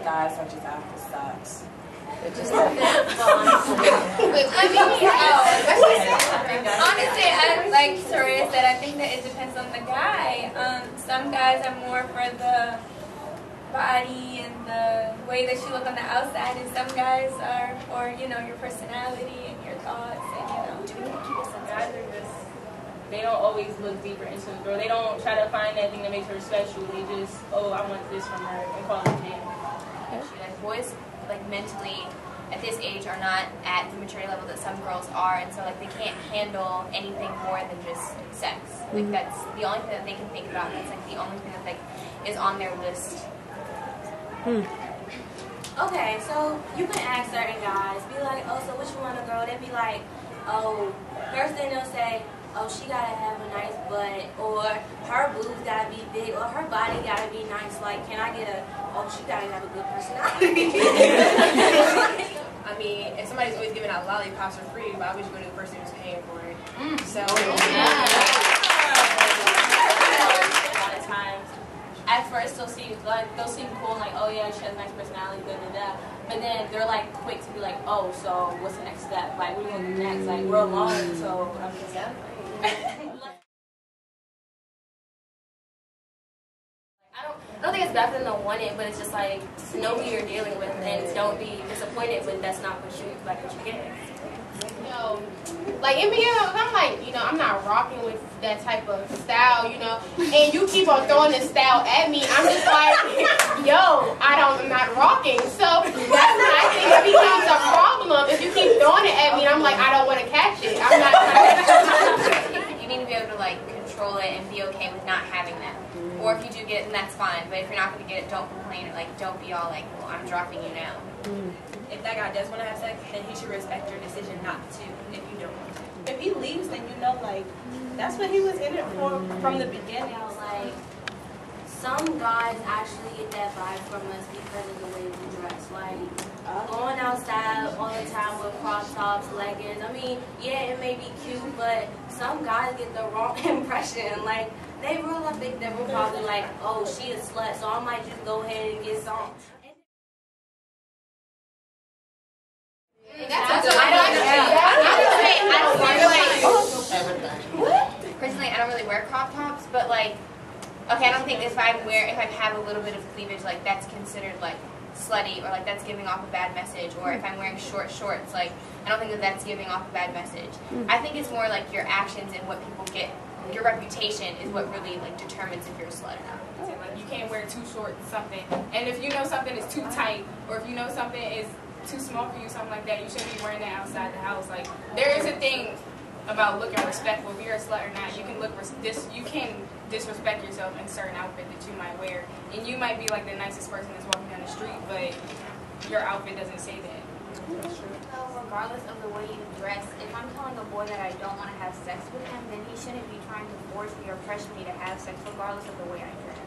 guys are just after sex. It just honestly, like Soraya said, I think that it depends on the guy. Some guys are more for the body and the way that you look on the outside, and some guys are for, you know, your personality and your thoughts, and, you know. Guys are just, they don't always look deeper into the girl. They don't try to find that thing that makes her special. They just, oh, I want this from her, and call it a day. Boys, like, mentally at this age are not at the maturity level that some girls are, and so like they can't handle anything more than just sex. Like that's the only thing that they can think about. That's like the only thing that like is on their list. Okay, so you can ask certain guys, be like, oh, so what you want a girl? They'd be like, oh, first thing they'll say, oh, she gotta have a nice butt, or her boobs gotta be big, or her body gotta be nice. Like, can I get a, oh, she gotta have a good personality. I mean, if somebody's always giving out lollipops for free, why would you go to the person who's paying for it? So, A lot of times, at first they'll seem cool, like, oh yeah, she has a nice personality, da da da. But then they're like quick to be like, oh, so what's the next step? Like, what are you gonna do next? Like, we're alone, so I'm just I don't think it's bad for them to want it, but it's just like, just know who you're dealing with and don't be disappointed when that's not what you get. You know, like in beginning, I'm like, you know, I'm not rocking with that type of style, you know, and you keep on throwing this style at me. I'm just like, yo, I'm not rocking. So that's when I think it becomes a problem if you keep throwing it at me. And I'm like, I don't want to catch it. I'm not trying to. You need to be able to like control it and be okay with not having that. Or if you do get it, then that's fine. But if you're not going to get it, don't complain. Or like, don't be all like, well, I'm dropping you now. if that guy does want to have sex, then he should respect your decision not to if you don't want to. If he leaves, then you know, like, that's what he was in it for from the beginning. Like, some guys actually get that vibe from us because of the way we dress. Like, going outside all the time with crop tops, leggings. I mean, yeah, it may be cute, but some guys get the wrong impression. Like, they really think that we're probably like, oh, she a slut, so I might just go ahead and get some. Personally, I don't really wear crop tops, but like, okay, I don't think if I have a little bit of cleavage, like that's considered like slutty, or like that's giving off a bad message. Or if I'm wearing short shorts, like I don't think that that's giving off a bad message. I think it's more like your actions and what people get. Your reputation is what really like determines if you're a slut or not. Like you can't wear too short something, and if you know something is too tight, or if you know something is too small for you, something like that, you shouldn't be wearing that outside the house. Like there is a thing about looking respectful. If you're a slut or not, you can you can disrespect yourself in a certain outfit that you might wear, and you might be like the nicest person that's walking down the street, but your outfit doesn't say that. So regardless of the way you dress, if I'm telling a boy that I don't want to have sex with him, then he shouldn't be trying to force me or pressure me to have sex regardless of the way I dress.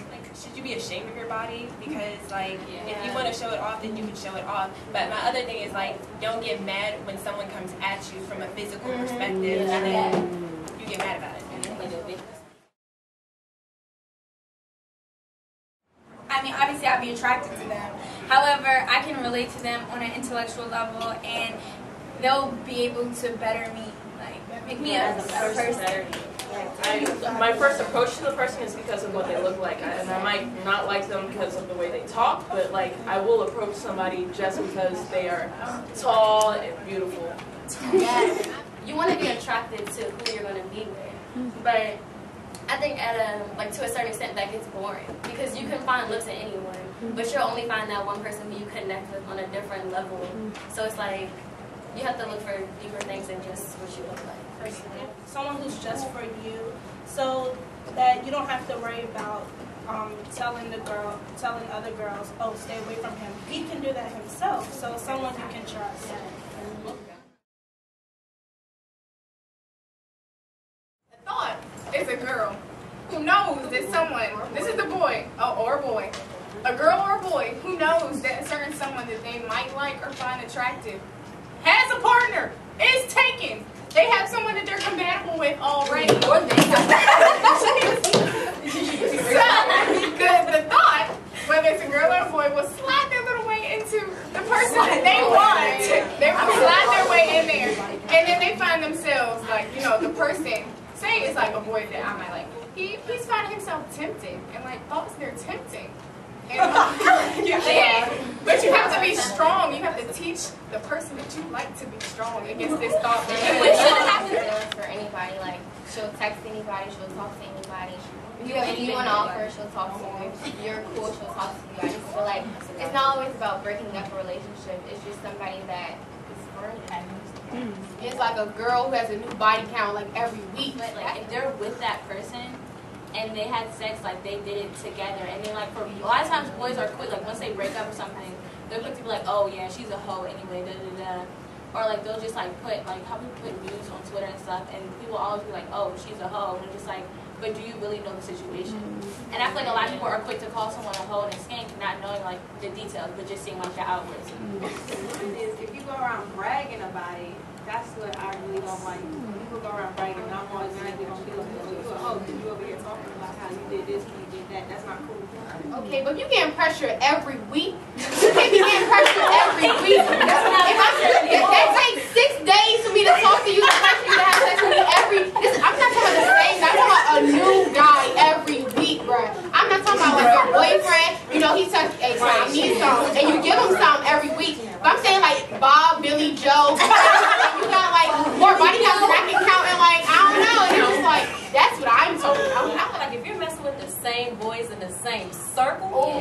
Like, should you be ashamed of your body? Because like, if you want to show it off, then you can show it off. But my other thing is like, don't get mad when someone comes at you from a physical perspective, and then you get mad about it. I mean, obviously I'd be attracted to them. However, I can relate to them on an intellectual level, and they'll be able to better me, like make me a better person. My first approach to the person is because of what they look like, and I might not like them because of the way they talk, but like I will approach somebody just because they are tall and beautiful. Yeah, you want to be attracted to who you're going to be with, but I think to a certain extent that gets boring, because you can find looks in anyone, but you'll only find that one person who you connect with on a different level. So it's like you have to look for deeper things than just what you look like. Someone who's just for you, so that you don't have to worry about telling other girls, oh, stay away from him. He can do that himself. So someone you can trust. It's a girl who knows that someone, this is the boy, or a boy, a girl or a boy who knows that a certain someone that they might like or find attractive has a partner, is taken. They have someone that they're compatible with already. Or they have the thought whether it's a girl or a boy, will slide their little way into the person that they want. They will slide their way in there. And then they find themselves, like, you know, the person, say it's like a boy that I might like, he's finding himself tempted. And like, thoughts, they're tempting. And, but you have to be strong. You have to teach the person that you like to be strong against this thought. Which shouldn't happen for anybody. Like, she'll text anybody, she'll talk to anybody. If you have anything on offer, she'll talk to you. If you're cool, she'll talk to you. I just feel like it's not always about breaking up a relationship. It's just somebody that is burning. It's like a girl who has a new body count like every week. But like if they're with that person and they had sex, like they did it together, and then like for a lot of times boys are quick, like once they break up or something, they're quick to be like, oh yeah, she's a hoe anyway, da da da. Or like they'll just like put like how people put news on Twitter and stuff, and people always be like, oh, she's a hoe, and just like, but do you really know the situation? And I feel like a lot of people are quick to call someone a hoe and a skank, not knowing like the details, but just seeing like the outwards. If you go around bragging about it, that's what I really don't like. People go around bragging, and I'm always gonna be like, oh, you over here talking about how you did this and you did that. That's not cool. Okay, but you getting pressure every week. You can't be getting pressure every week. If that takes 6 days for me to talk to you, to pressure you to have sex with me I'm not talking about the same. I'm talking about a new guy every week, bruh. I'm not talking about like your boyfriend. You know, he says, hey, I need some, and you give him some every week. But I'm saying like Bob, Billy, Joe, you got like more body count, bracket count, and like I don't know. And it's just like that's what I'm talking about. I feel like if you're messing with the same boys in the same circle,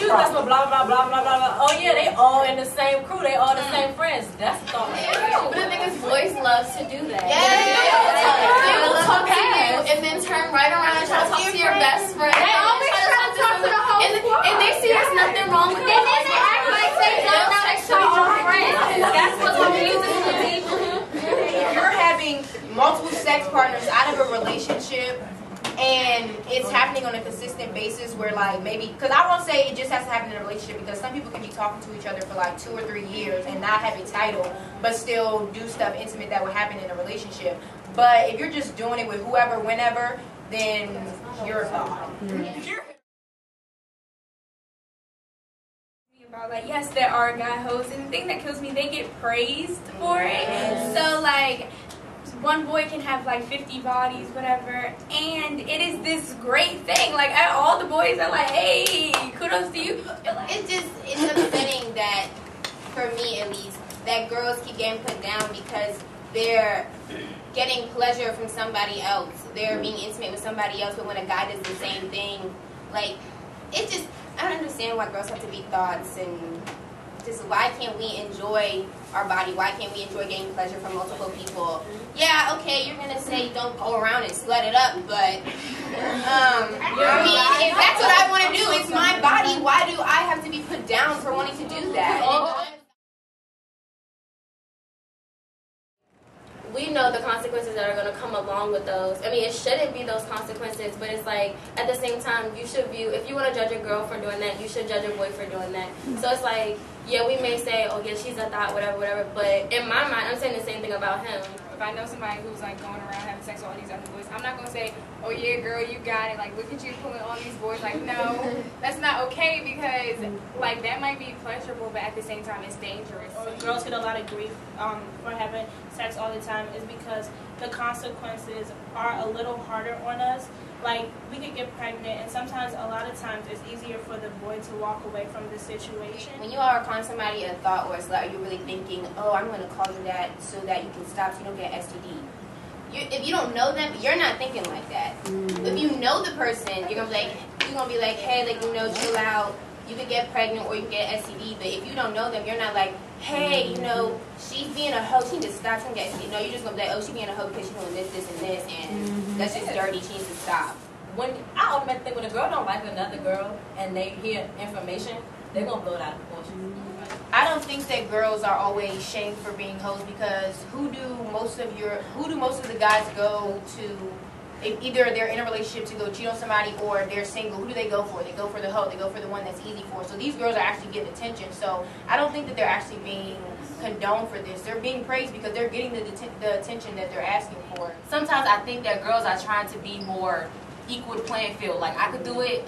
shoot, that's what blah blah blah blah blah. Oh yeah, they all in the same crew. They all the same friends. That's the thought. But the thing is, boys love to do that. They will talk to you and then turn right around and try to talk to your best friend. They always try to talk to the whole squad. And they see there's nothing wrong with it. And then they act like they don't text to our friends. That's what's amazing. If you're having multiple sex partners out of a relationship and it's happening on a consistent basis where like maybe, because I won't say it just has to happen in a relationship, because some people can be talking to each other for like 2 or 3 years and not have a title but still do stuff intimate that would happen in a relationship. But if you're just doing it with whoever, whenever, then you're a thought. Like, yes, there are guy hoes, and the thing that kills me, they get praised for it. So like one boy can have like 50 bodies, whatever, and it is this great thing. Like all the boys are like, hey, kudos to you. It's upsetting that, for me at least, that girls keep getting put down because they're getting pleasure from somebody else. They're being intimate with somebody else, but when a guy does the same thing, like, it just, I don't understand why girls have to be thoughts, and just why can't we enjoy our body? Why can't we enjoy getting pleasure from multiple people? Yeah, okay, you're going to say don't go around and slut it up, but, I mean, if that's what I want to do, it's my body. Why do I have to be put down for wanting to do that? We know the consequences that are going to come along with those. I mean, it shouldn't be those consequences, but it's like, at the same time, you should view, if you want to judge a girl for doing that, you should judge a boy for doing that. So it's like, yeah, we may say, oh yeah, she's a thought, whatever, whatever, but in my mind, I'm saying the same thing about him. If I know somebody who's like going around having sex with all these other boys, I'm not going to say, oh yeah, girl, you got it, like, look at you pulling all these boys. Like, no, that's not okay, because like that might be pleasurable, but at the same time it's dangerous. Girls get a lot of grief for having sex all the time is because the consequences are a little harder on us. Like, we could get pregnant, and sometimes, a lot of times, it's easier for the boy to walk away from the situation. When you are calling somebody a thought or a slut, are you really thinking, oh, I'm going to call you that so that you can stop so you don't get STD? If you don't know them, you're not thinking like that. If you know the person, you're going to be like, hey, like, you know, chill out. You could get pregnant or you can get STD, but if you don't know them, you're not like, hey, you know, she's being a hoe, she needs to stop, she can get STD. No, you're just going to be like, oh, she's being a hoe because she's doing this, this, and this, and that's just dirty, she needs to stop. When I automatically think when a girl don't like another girl and they hear information, they're going to blow it out of proportion. I don't think that girls are always shamed for being hoes, because who do most of the guys go to if either they're in a relationship to go cheat on somebody or they're single, who do they go for? They go for the hoe. They go for the one that's easy for. So these girls are actually getting attention. So I don't think that they're actually being condoned for this. They're being praised because they're getting the attention that they're asking for. Sometimes I think that girls are trying to be more equal to playing field. Like, I could do it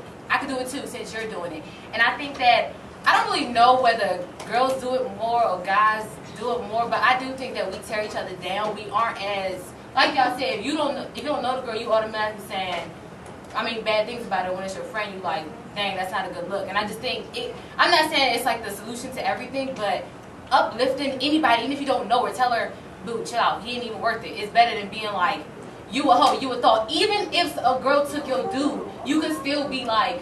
too since you're doing it. And I think that, I don't really know whether girls do it more or guys do it more, but I do think that we tear each other down. We aren't as, like y'all said, if you don't know the girl, you automatically saying, bad things about her. When it's your friend, you like, dang, that's not a good look. And I just think, I'm not saying it's like the solution to everything, but uplifting anybody, even if you don't know her, tell her, boo, chill out, he ain't even worth it. It's better than being like, you a hoe, you a thought. Even if a girl took your dude, you can still be like,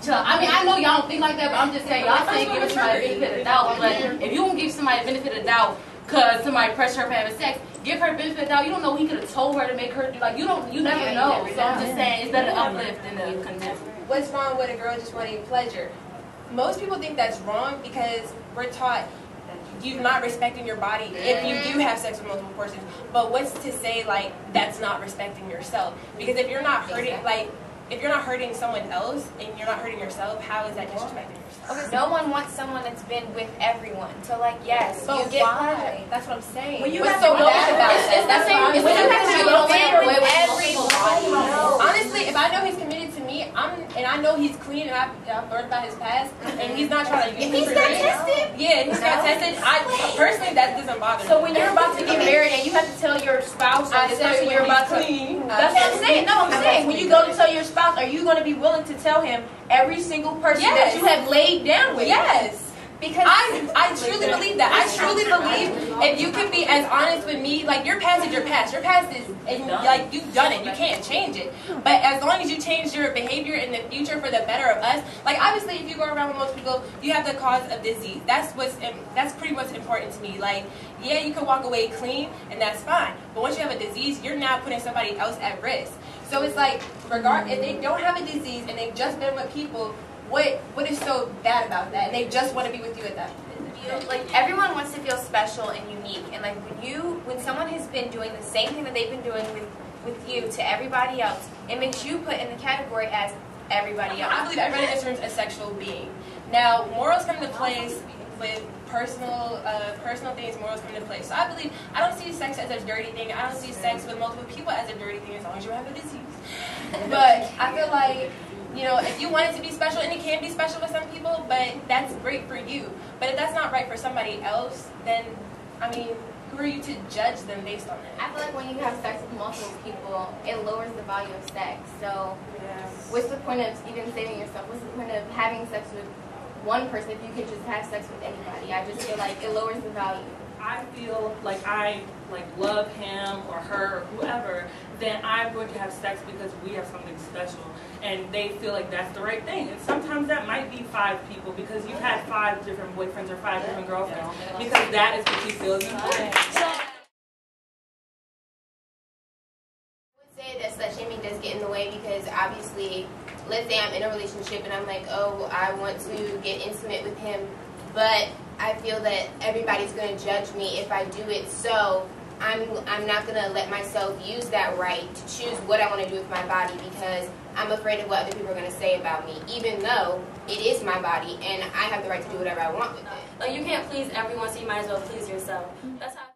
chill out. I know y'all don't think like that, but I'm just saying, y'all saying give somebody the benefit of the doubt. But if you don't give somebody the benefit of the doubt because somebody pressed her for having sex, give her the benefit of the doubt. You don't know he could have told her to make her do, like, you never know. So I'm just saying, it's better to uplift than to condemn. What's wrong with a girl just wanting pleasure? Most people think that's wrong because we're taught you're not respecting your body if you do have sex with multiple persons. But what's to say, like, that's not respecting yourself? Because if you're not hurting, like, if you're not hurting someone else and you're not hurting yourself, how is that disrespecting yourself? Okay, no one wants someone that's been with everyone. So, like, yes, you get pleasure. That's what I'm saying. When you What's have so to wrong about that? it's the same. It's When you the have to same be with with everybody. Honestly, if I know he's committed to me, and I know he's clean, and I've learned about his past, and he's not trying to use me for drinks. Yeah, he's got tested. Personally, that doesn't bother me. So when you're about to get married and you have to tell your spouse or this person you're about to, that's what I'm saying. No, I'm saying when you go to tell your spouse, are you going to be willing to tell him every single person that you have laid down with? Yes. Because I truly believe that. I truly believe if you can be as honest with me, like, your past is your past. Your past is, like, you've done it. You can't change it. But as long as you change your behavior in the future for the better of us, like, obviously if you go around with most people, you have the cause of disease. That's pretty much important to me. Like, yeah, you can walk away clean and that's fine. But once you have a disease, you're now putting somebody else at risk. So it's like, if they don't have a disease and they've just been with people, what is so bad about that? And they just want to be with you at that point. Like, everyone wants to feel special and unique, and like when someone has been doing the same thing that they've been doing with you to everybody else, it makes you put in the category as everybody else. I believe everybody in terms of a sexual being. Now, morals come into place with personal things. Morals come into place. So I don't see sex as a dirty thing. I don't see sex with multiple people as a dirty thing, as long as you have a disease. But I feel like, you know, if you want it to be special, and it can be special with some people, but that's great for you. But if that's not right for somebody else, then, who are you to judge them based on that? I feel like when you have sex with multiple people, it lowers the value of sex. So, what's the point of even saving yourself? What's the point of having sex with one person if you could just have sex with anybody? I just feel like it lowers the value. I feel like I love him or her or whoever, then I'm going to have sex because we have something special, and they feel like that's the right thing. And sometimes that might be 5 people because you've had 5 different boyfriends or 5 different girlfriends because that is what you feel is important. I would say that slut shaming does get in the way because obviously, let's say I'm in a relationship and I'm like, oh, I want to get intimate with him, but I feel that everybody's going to judge me if I do it, so I'm not going to let myself use that right to choose what I want to do with my body because I'm afraid of what other people are going to say about me, even though it is my body and I have the right to do whatever I want with it. Like, you can't please everyone, so you might as well please yourself. That's how